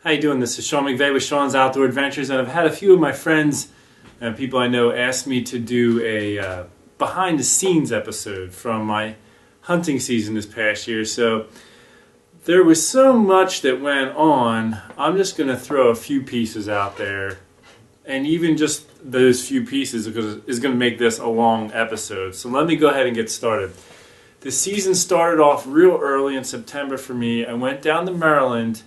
How you doing? This is Sean McVeigh with Sean's Outdoor Adventures, and I've had a few of my friends and people I know ask me to do a behind-the-scenes episode from my hunting season this past year. So there was so much that went on, I'm just going to throw a few pieces out there, and even just those few pieces is going to make this a long episode. So let me go ahead and get started. The season started off real early in September for me. I went down to Maryland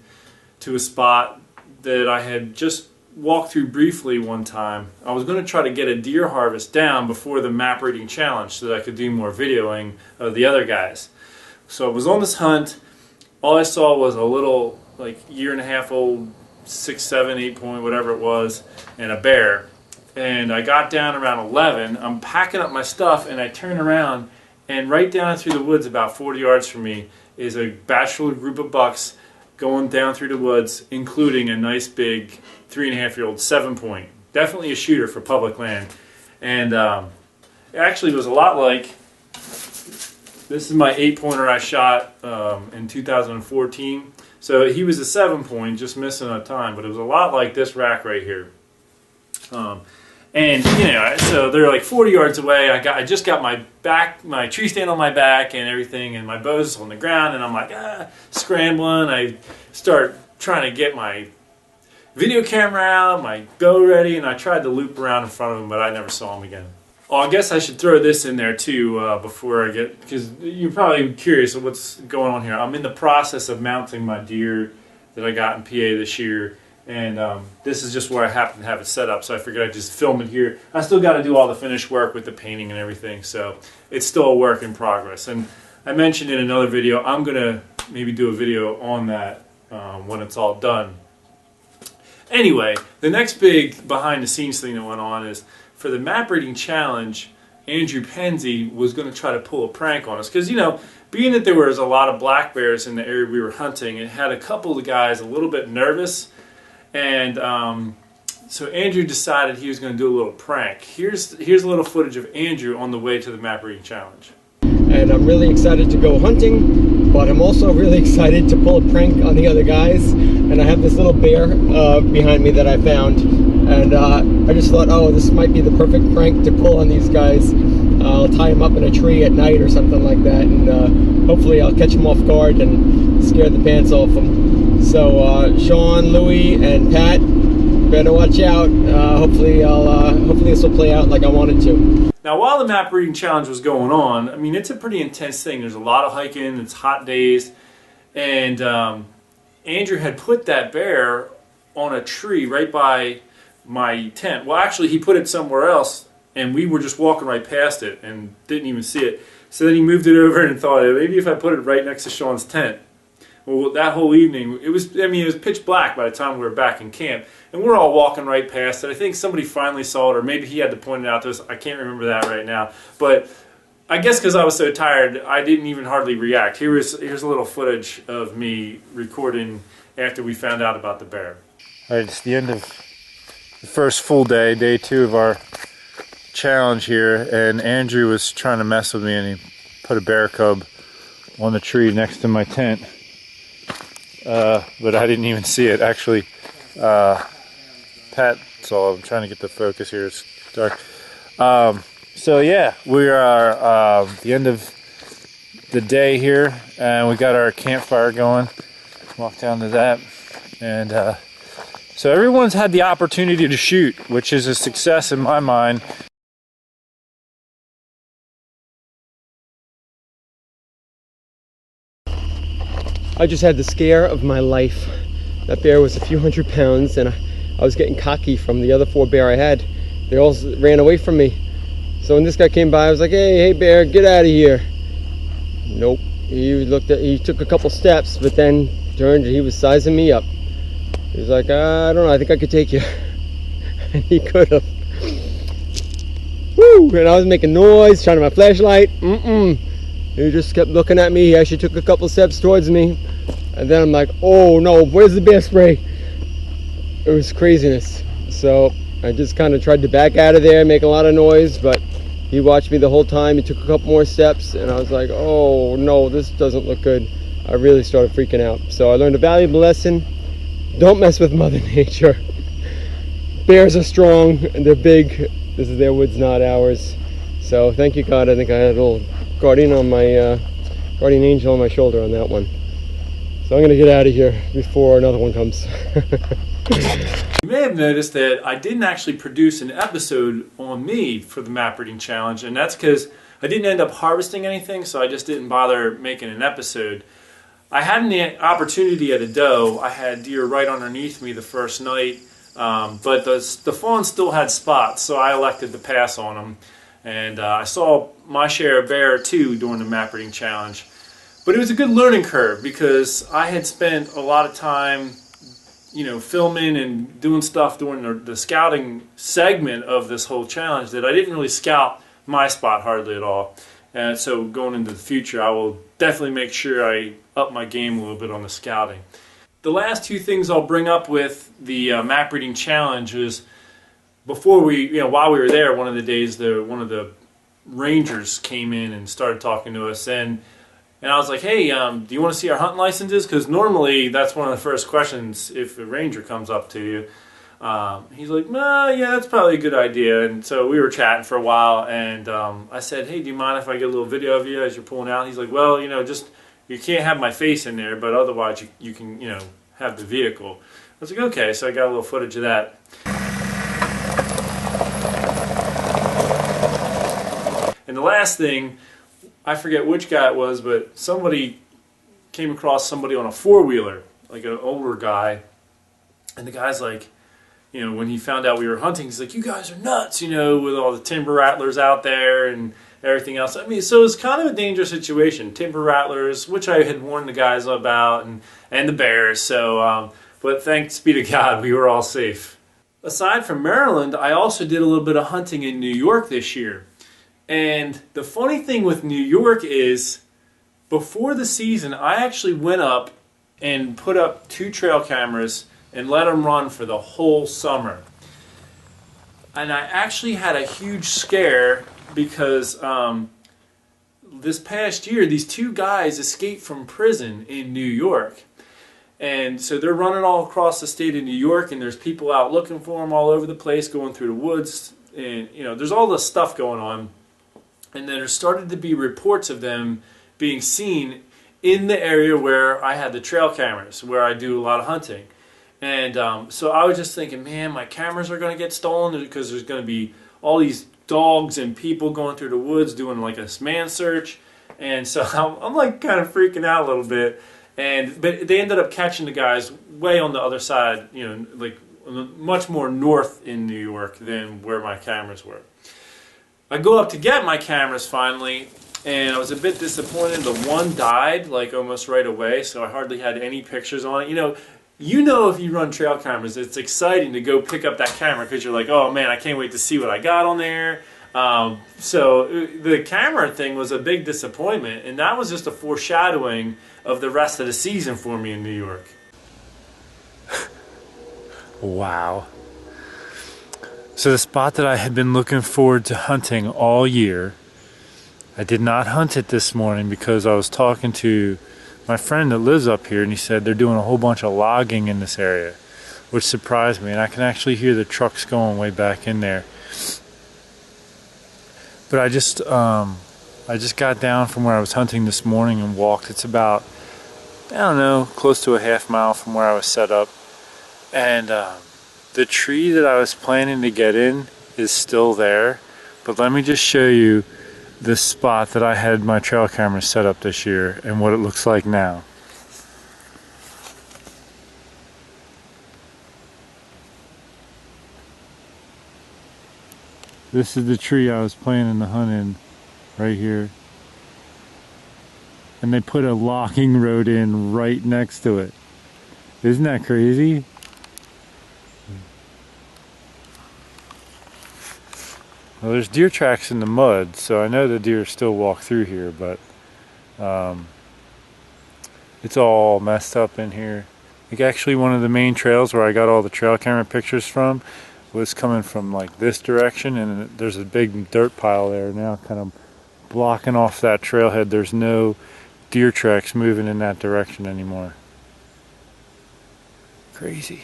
to a spot that I had just walked through briefly one time. I was going to try to get a deer harvest down before the map reading challenge so that I could do more videoing of the other guys. So I was on this hunt. All I saw was a little, like, year-and-a-half old 6, 7, 8 point, whatever it was, and a bear. And I got down around 11. I'm packing up my stuff, and I turn around, and right down through the woods about 40 yards from me is a bachelor group of bucks going down through the woods, including a nice big 3.5-year-old 7 point. Definitely a shooter for public land. And it actually was a lot like, this is my 8-pointer I shot in 2014. So he was a 7 point, just missing a time, but it was a lot like this rack right here. And you know, so they're like 40 yards away. I just got my tree stand on my back and everything, and my bow's on the ground, and I'm like scrambling. I start trying to get my video camera out, my bow ready, and I tried to loop around in front of him, but I never saw him again. Oh, I guess I should throw this in there too before I get, because you're probably curious of what's going on here. I'm in the process of mounting my deer that I got in PA this year. And this is just where I happen to have it set up, so I figured I'd just film it here. I still got to do all the finished work with the painting and everything, so it's still a work in progress. And I mentioned in another video, I'm going to maybe do a video on that when it's all done. Anyway, the next big behind-the-scenes thing that went on is for the map reading challenge, Andrew Penzie was going to try to pull a prank on us. Because, you know, being that there was a lot of black bears in the area we were hunting, it had a couple of guys a little bit nervous. And so Andrew decided he was going to do a little prank. Here's a little footage of Andrew on the way to the map reading challenge. And I'm really excited to go hunting, but I'm also really excited to pull a prank on the other guys. And I have this little bear behind me that I found, and I just thought, oh, this might be the perfect prank to pull on these guys. I'll tie them up in a tree at night or something like that, and hopefully I'll catch them off guard and scare the pants off them. So Sean, Louie, and Pat, better watch out. Hopefully this will play out like I wanted to. Now, while the map reading challenge was going on, I mean, it's a pretty intense thing. There's a lot of hiking. It's hot days, and Andrew had put that bear on a tree right by my tent. Well, actually, he put it somewhere else, and we were just walking right past it and didn't even see it. So then he moved it over and thought, maybe if I put it right next to Sean's tent. Well, that whole evening, it was pitch black by the time we were back in camp, and we're all walking right past it. I think somebody finally saw it, or maybe he had to point it out to us. I can't remember that right now, but I guess because I was so tired, I didn't even hardly react. Here's a little footage of me recording after we found out about the bear. All right, it's the end of the first full day, day 2 of our challenge here, and Andrew was trying to mess with me, and he put a bear cub on the tree next to my tent. But I didn't even see it. Actually, Pat saw. I'm trying to get the focus here. It's dark. So yeah, we are at the end of the day here, and we got our campfire going. Walk down to that, and so everyone's had the opportunity to shoot, which is a success in my mind. I just had the scare of my life. That bear was a few hundred pounds, and I was getting cocky from the other 4 bear I had. They all ran away from me. So when this guy came by, I was like, hey bear, get out of here. Nope. He took a couple steps, but then turned and he was sizing me up. He was like, I don't know, I think I could take you. And he could have. Woo! And I was making noise, shining my flashlight. He just kept looking at me. He actually took a couple steps towards me. And then I'm like, oh no, where's the bear spray? It was craziness. So I just kind of tried to back out of there, make a lot of noise, but he watched me the whole time. He took a couple more steps, and I was like, oh no, this doesn't look good. I really started freaking out. So I learned a valuable lesson. don't mess with Mother Nature. Bears are strong and they're big. This is their woods, not ours. So thank you, God. I think I had a little guardian angel on my shoulder on that one. So I'm going to get out of here before another one comes. You may have noticed that I didn't actually produce an episode on me for the map reading challenge, and that's because I didn't end up harvesting anything, so I just didn't bother making an episode. I had an opportunity at a doe. I had deer right underneath me the first night, but the fawn still had spots, so I elected to pass on them. And I saw my share of bear too during the map reading challenge. But it was a good learning curve because I had spent a lot of time, filming and doing stuff during the scouting segment of this whole challenge that I didn't really scout my spot hardly at all. And so going into the future, I will definitely make sure I up my game a little bit on the scouting. The last two things I'll bring up with the map reading challenge is while we were there, one of the days, one of the rangers came in and started talking to us, and I was like, hey, do you want to see our hunting licenses? Because normally that's one of the first questions if a ranger comes up to you. He's like, nah, yeah, that's probably a good idea. And so we were chatting for a while, and I said, hey, do you mind if I get a little video of you as you're pulling out? He's like, well, just you can't have my face in there, but otherwise you can, have the vehicle. I was like, okay, so I got a little footage of that. And the last thing, I forget which guy it was, but somebody came across somebody on a four-wheeler, like an older guy, and the guy's like, when he found out we were hunting, he's like, you guys are nuts, with all the timber rattlers out there and everything else. I mean, so it's kind of a dangerous situation. Timber rattlers, which I had warned the guys about, and the bears. So, but thanks be to God, we were all safe. Aside from Maryland, I also did a little bit of hunting in New York this year. And the funny thing with New York is, before the season, I actually went up and put up 2 trail cameras and let them run for the whole summer. And I actually had a huge scare because this past year, these 2 guys escaped from prison in New York. And so they're running all across the state of New York, and there's people out looking for them all over the place, going through the woods. And, there's all this stuff going on. And then there started to be reports of them being seen in the area where I had the trail cameras, where I do a lot of hunting. And so I was just thinking, man, my cameras are going to get stolen because there's going to be all these dogs and people going through the woods doing like a man search. And so I'm like kind of freaking out a little bit. But they ended up catching the guys way on the other side, like much more north in New York than where my cameras were. I go up to get my cameras finally, and I was a bit disappointed. The one died like almost right away, so I hardly had any pictures on it. If you run trail cameras, it's exciting to go pick up that camera because you're like, oh man, I can't wait to see what I got on there. So the camera thing was a big disappointment, and that was just a foreshadowing of the rest of the season for me in New York. Wow. So the spot that I had been looking forward to hunting all year, I did not hunt it this morning because I was talking to my friend that lives up here, and he said they're doing a whole bunch of logging in this area, which surprised me, and I can actually hear the trucks going way back in there. But I just got down from where I was hunting this morning and walked. It's about, close to a half mile from where I was set up. And the tree that I was planning to get in is still there. But let me just show you this spot that I had my trail camera set up this year and what it looks like now. This is the tree I was planning to hunt in, right here. And they put a logging road in right next to it. Isn't that crazy? Well, there's deer tracks in the mud, so I know the deer still walk through here, but it's all messed up in here. Like actually one of the main trails where I got all the trail camera pictures from was coming from like this direction, and there's a big dirt pile there now kind of blocking off that trailhead. There's no deer tracks moving in that direction anymore. Crazy.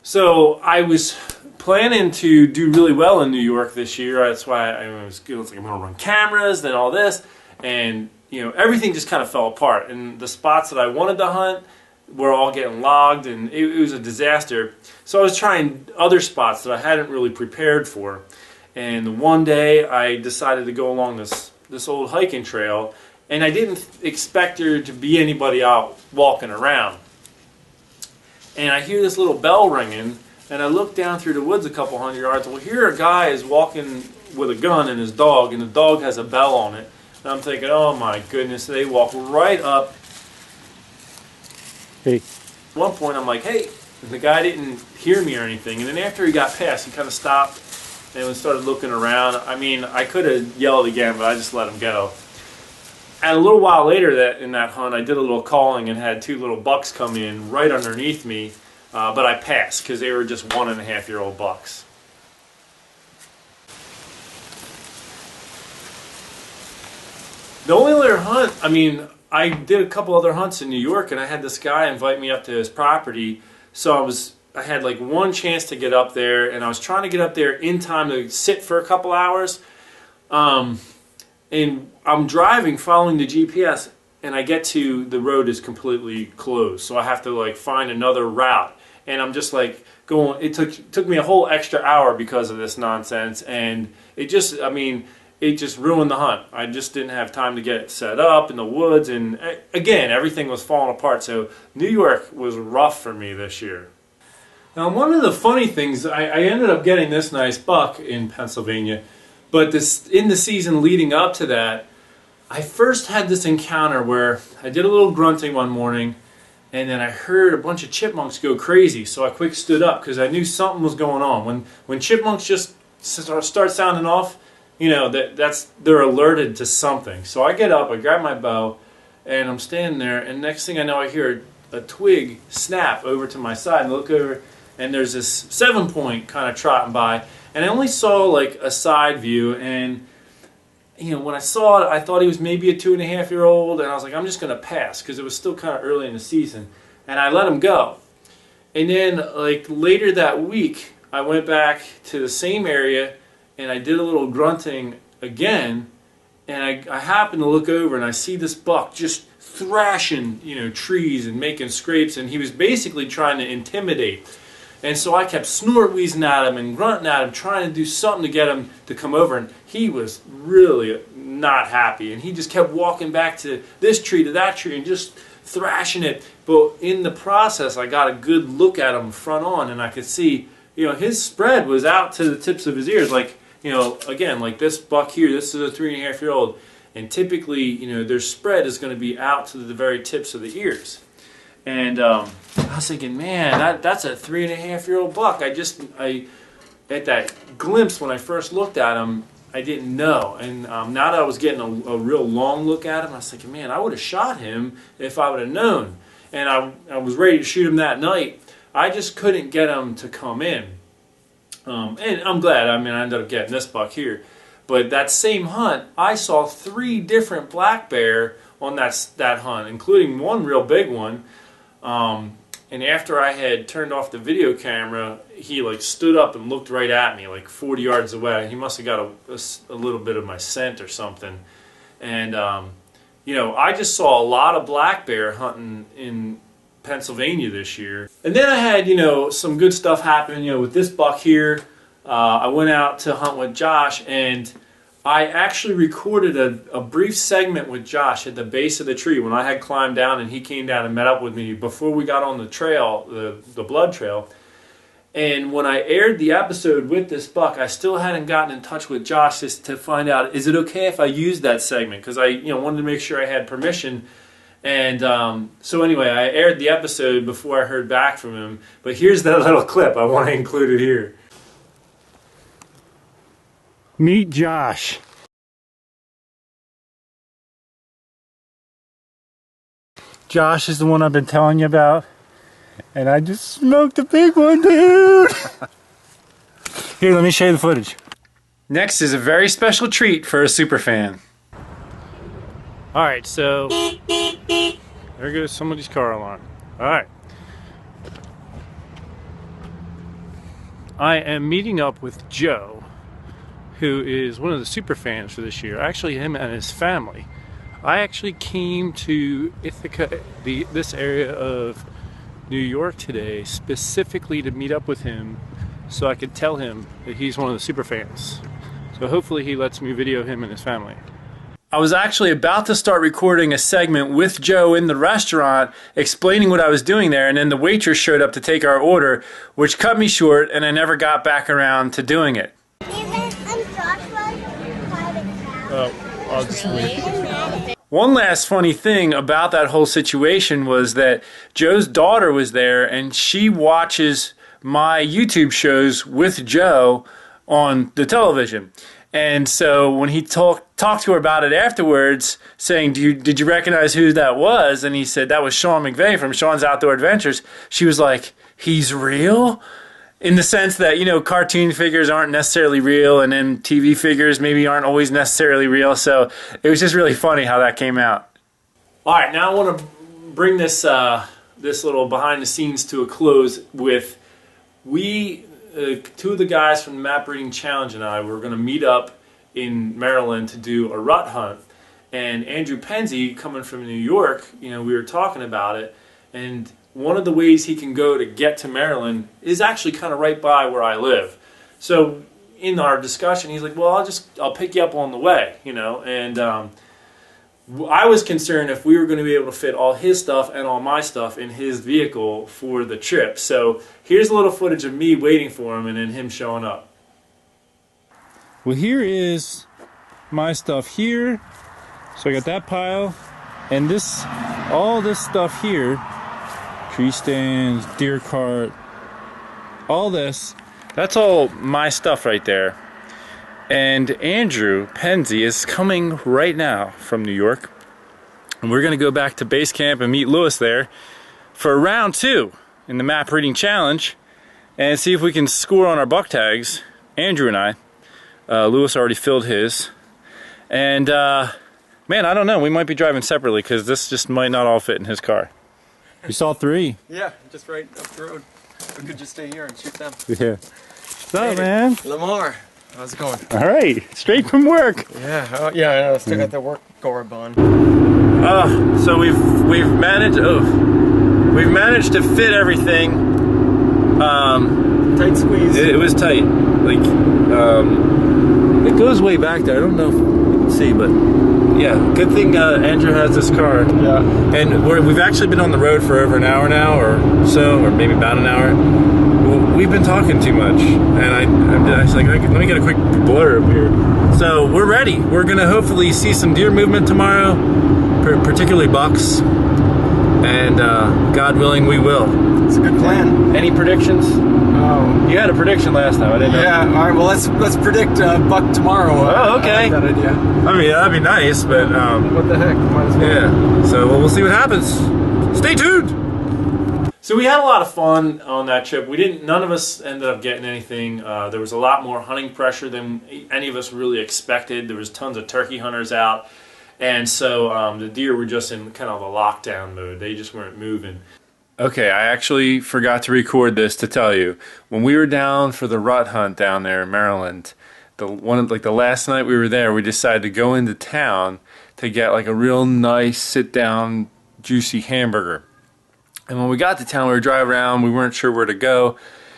So I was planning to do really well in New York this year. That's why I was like, I'm going to run cameras and all this. And, you know, everything just kind of fell apart. And the spots that I wanted to hunt were all getting logged, and it was a disaster. So I was trying other spots that I hadn't really prepared for. And one day I decided to go along this old hiking trail, and I didn't expect there to be anybody out walking around. And I hear this little bell ringing, and I look down through the woods a couple hundred yards. Well, here a guy is walking with a gun and his dog, and the dog has a bell on it. And I'm thinking, oh my goodness, they walk right up. Hey. At one point I'm like, hey, and the guy didn't hear me or anything. And then after he got past, he kind of stopped and started looking around. I mean, I could have yelled again, but I just let him go. And a little while later in that hunt, I did a little calling and had 2 little bucks come in right underneath me, but I passed because they were just 1.5-year-old bucks. The only other hunt, I mean, I did a couple other hunts in New York, and I had this guy invite me up to his property. So I had like one chance to get up there, and I was trying to get up there in time to sit for a couple hours. And I'm driving, following the GPS, and I get to the road is completely closed. So I have to like find another route. And I'm just like going, it took me a whole extra hour because of this nonsense. And it just ruined the hunt. I just didn't have time to get it set up in the woods. And again, everything was falling apart. So New York was rough for me this year. Now, one of the funny things, I ended up getting this nice buck in Pennsylvania. But in the season leading up to that, I first had this encounter where I did a little grunting one morning, and then I heard a bunch of chipmunks go crazy. So I quick stood up because I knew something was going on. When chipmunks just start sounding off, you know, they're alerted to something. So I get up, I grab my bow, and I'm standing there, and next thing I know, I hear a twig snap over to my side, and look over, and there's this 7-point kind of trotting by. And I only saw like a side view, and you know, when I saw it, I thought he was maybe a 2.5-year-old, and I was like, I'm just going to pass because it was still kind of early in the season, and I let him go. And then like later that week, I went back to the same area, and I did a little grunting again, and I happened to look over, and I see this buck just thrashing, you know, trees and making scrapes, and he was basically trying to intimidate. And so I kept snort-wheezing at him and grunting at him, trying to do something to get him to come over. And he was really not happy. And he just kept walking back to this tree, to that tree, and just thrashing it. But in the process, I got a good look at him front on, and I could see, you know, his spread was out to the tips of his ears. Like, you know, again, like this buck here, this is a 3.5-year-old. And typically, you know, their spread is going to be out to the very tips of the ears. And I was thinking, man, that's a 3.5-year-old buck. I at that glimpse when I first looked at him, I didn't know. And now that I was getting a real long look at him, I was thinking, man, I would have shot him if I would have known. And I was ready to shoot him that night. I just couldn't get him to come in. And I'm glad. I mean, I ended up getting this buck here. But that same hunt, I saw 3 different black bear on that hunt, including one real big one. And after I had turned off the video camera, he like stood up and looked right at me, like 40 yards away. He must have got a little bit of my scent or something. And you know, I just saw a lot of black bear hunting in Pennsylvania this year. And then I had, you know, some good stuff happen, you know, with this buck here. I went out to hunt with Josh, and I actually recorded a brief segment with Josh at the base of the tree when I had climbed down and he came down and met up with me before we got on the trail, the blood trail. And when I aired the episode with this buck, I still hadn't gotten in touch with Josh just to find out, is it okay if I use that segment? Because I, you know, wanted to make sure I had permission. And so anyway, I aired the episode before I heard back from him. But here's that little clip. I want to include it here. Meet Josh. Josh is the one I've been telling you about. And I just smoked a big one, dude. Here, let me show you the footage. Next is a very special treat for a superfan. Alright, so there goes somebody's car alarm. Alright. I am meeting up with Joe, who is one of the super fans for this year. Actually, him and his family. I actually came to Ithaca, this area of New York today, specifically to meet up with him so I could tell him that he's one of the super fans. So hopefully he lets me video him and his family. I was actually about to start recording a segment with Joe in the restaurant explaining what I was doing there, and then the waitress showed up to take our order, which cut me short, and I never got back around to doing it. Oh, I'll just wait. One last funny thing about that whole situation was that Joe's daughter was there, and she watches my YouTube shows with Joe on the television. And so when he talked to her about it afterwards, saying, did you recognize who that was? And he said, that was Sean McVay from Sean's Outdoor Adventures. She was like, he's real? In the sense that, you know, cartoon figures aren't necessarily real, and then TV figures maybe aren't always necessarily real. So it was just really funny how that came out. All right, now I want to bring this little behind the scenes to a close with two of the guys from the Map Reading Challenge and I were going to meet up in Maryland to do a rut hunt. And Andrew Penzie, coming from New York, you know, we were talking about it, and one of the ways he can go to get to Maryland is actually kind of right by where I live. So in our discussion, he's like, well, I'll pick you up on the way, you know. And I was concerned if we were going to be able to fit all his stuff and all my stuff in his vehicle for the trip. So here's a little footage of me waiting for him and then him showing up. Well, here is my stuff here. So I got that pile, and all this stuff here. Tree stands, deer cart, all this, that's all my stuff right there. And Andrew Penzie is coming right now from New York, and we're going to go back to base camp and meet Lewis there for round 2 in the Map Reading Challenge and see if we can score on our buck tags, Andrew and I. Lewis already filled his, and man, I don't know, we might be driving separately because this just might not all fit in his car. You saw 3. Yeah, just right up the road. We could just stay here and shoot them. Yeah. What's up, man? Lamar, how's it going? All right, straight from work. Yeah, yeah, I know. Still got the work garb on. So we've managed to fit everything. Tight squeeze. It was tight. Like it goes way back there. I don't know if you can see, but. Yeah, good thing Andrew has this car. Yeah. And we've actually been on the road for over an hour now, or so, or maybe about an hour. Well, we've been talking too much, and I'm just like, let me get a quick blurb here. So we're ready. We're going to hopefully see some deer movement tomorrow, particularly bucks, and God willing, we will. It's a good plan. Any predictions? You had a prediction last time. I didn't know. Yeah. All right. Well, let's predict buck tomorrow. Oh, okay. I like that idea. I mean, that'd be nice, but what the heck? Might as well. Yeah. So we'll see what happens. Stay tuned. So we had a lot of fun on that trip. None of us ended up getting anything. There was a lot more hunting pressure than any of us really expected. There was tons of turkey hunters out, and so the deer were just in kind of a lockdown mode. They just weren't moving. Okay, I actually forgot to record this to tell you. When we were down for the rut hunt down there in Maryland, the last night we were there, we decided to go into town to get like a real nice sit-down, juicy hamburger. And when we got to town, we were driving around, we weren't sure where to go,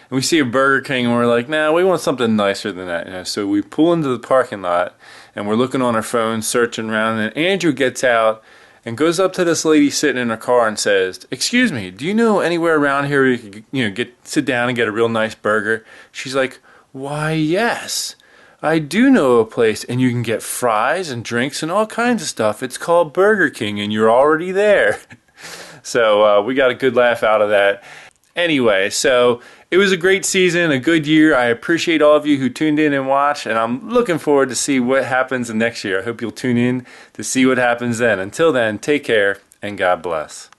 and we see a Burger King, and we're like, nah, we want something nicer than that. You know? So we pull into the parking lot, and we're looking on our phones, searching around, and Andrew gets out and goes up to this lady sitting in her car and says, excuse me, do you know anywhere around here where you could sit down and get a real nice burger? She's like, why, yes, I do know a place, and you can get fries and drinks and all kinds of stuff. It's called Burger King, and you're already there. So we got a good laugh out of that. Anyway, so it was a great season, a good year. I appreciate all of you who tuned in and watched, and I'm looking forward to see what happens next year. I hope you'll tune in to see what happens then. Until then, take care, and God bless.